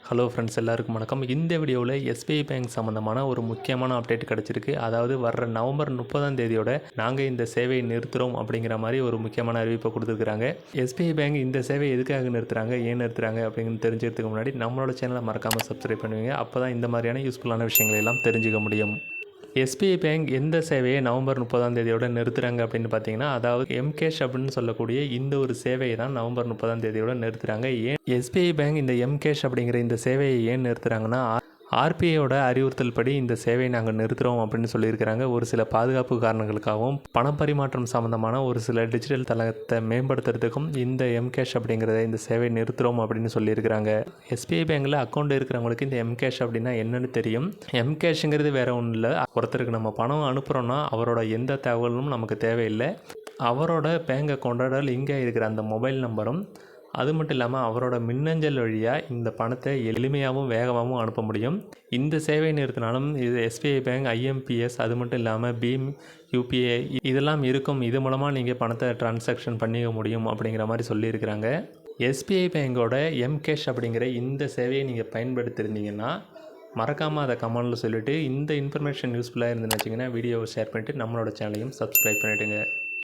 Hello friends, எல்லாருக்கும் வணக்கம். இந்த வீடியோவில் எஸ்பிஐ பேங்க் சம்மந்தமான ஒரு முக்கியமான அப்டேட் கிடச்சிருக்கு. அதாவது வர்ற நவம்பர் 30ஆம் தேதியோட நாங்கள் இந்த சேவையை நிறுத்துகிறோம் அப்படிங்கிற மாதிரி ஒரு முக்கியமான அறிவிப்பை கொடுத்துருக்குறாங்க. எஸ்பிஐ பேங்க் இந்த சேவை எதுக்காக நிறுத்துகிறாங்க, ஏன் நிறுத்துகிறாங்க அப்படின்னு தெரிஞ்சுக்கிறதுக்கு முன்னாடி நம்மளோட சேனலை மறக்காமல் சப்ஸ்கிரைப் பண்ணுவீங்க. அப்போ தான் இந்த மாதிரியான யூஸ்ஃபுல்லான விஷயங்களை எல்லாம் தெரிஞ்சுக்க முடியும். எஸ்பிஐ பேங்க் எந்த சேவையை நவம்பர் 30ஆம் தேதியோட நிறுத்துகிறாங்க அப்படின்னு பார்த்தீங்கன்னா, அதாவது எம்கேஷ் அப்படின்னு சொல்லக்கூடிய இந்த ஒரு சேவையை தான் நவம்பர் 30ஆம் தேதியோட நிறுத்துகிறாங்க. ஏன் எஸ்பிஐ பேங்க் இந்த எம்கேஷ் அப்படிங்கிற இந்த சேவையை ஏன் நிறுத்துகிறாங்கன்னா, ஆர்பிஐயோட அறிவுறுத்தல் படி இந்த சேவையை நாங்கள் நிறுத்துகிறோம் அப்படின்னு சொல்லியிருக்கிறாங்க. ஒரு சில பாதுகாப்பு காரணங்களுக்காகவும் பணப்பரிமாற்றம் சம்மந்தமான ஒரு சில டிஜிட்டல் தளத்தை மேம்படுத்துறதுக்கும் இந்த எம்கேஷ் அப்படிங்கிறத இந்த சேவையை நிறுத்துகிறோம் அப்படின்னு சொல்லியிருக்கிறாங்க. எஸ்பிஐ பேங்கில் அக்கௌண்ட் இருக்கிறவங்களுக்கு இந்த எம்கேஷ் அப்படின்னா என்னென்னு தெரியும். எம்கேஷுங்கிறது வேறு ஒன்றும் இல்லை. ஒருத்தருக்கு நம்ம பணம் அனுப்புகிறோன்னா அவரோட எந்த தகவலும் நமக்கு தேவையில்லை. அவரோட பேங்க் அக்கௌண்ட்டோட லிங்காக இருக்கிற அந்த மொபைல் நம்பரும், அது மட்டும் இல்லாமல் அவரோட மின்னஞ்சல் வழியாக இந்த பணத்தை எளிமையாகவும் வேகமாகவும் அனுப்ப முடியும். இந்த சேவை நிறுத்தினாலும் இது எஸ்பிஐ பேங்க், ஐஎம்பிஎஸ், அது மட்டும் இல்லாமல் பீம், யூபிஐ இதெல்லாம் இருக்கும். இது மூலமாக நீங்கள் பணத்தை டிரான்சாக்ஷன் பண்ணிக்க முடியும் அப்படிங்கிற மாதிரி சொல்லியிருக்கிறாங்க. எஸ்பிஐ பேங்கோட எம்கேஷ் அப்படிங்கிற இந்த சேவையை நீங்கள் பயன்படுத்தியிருந்தீங்கன்னா மறக்காமல் அதை கமெண்டில் சொல்லிவிட்டு, இந்த இன்ஃபர்மேஷன் யூஸ்ஃபுல்லாக இருந்துன்னு வச்சிங்கன்னா வீடியோவை ஷேர் பண்ணிவிட்டு நம்மளோட சேனலையும் சப்ஸ்கிரைப் பண்ணிவிடுங்க.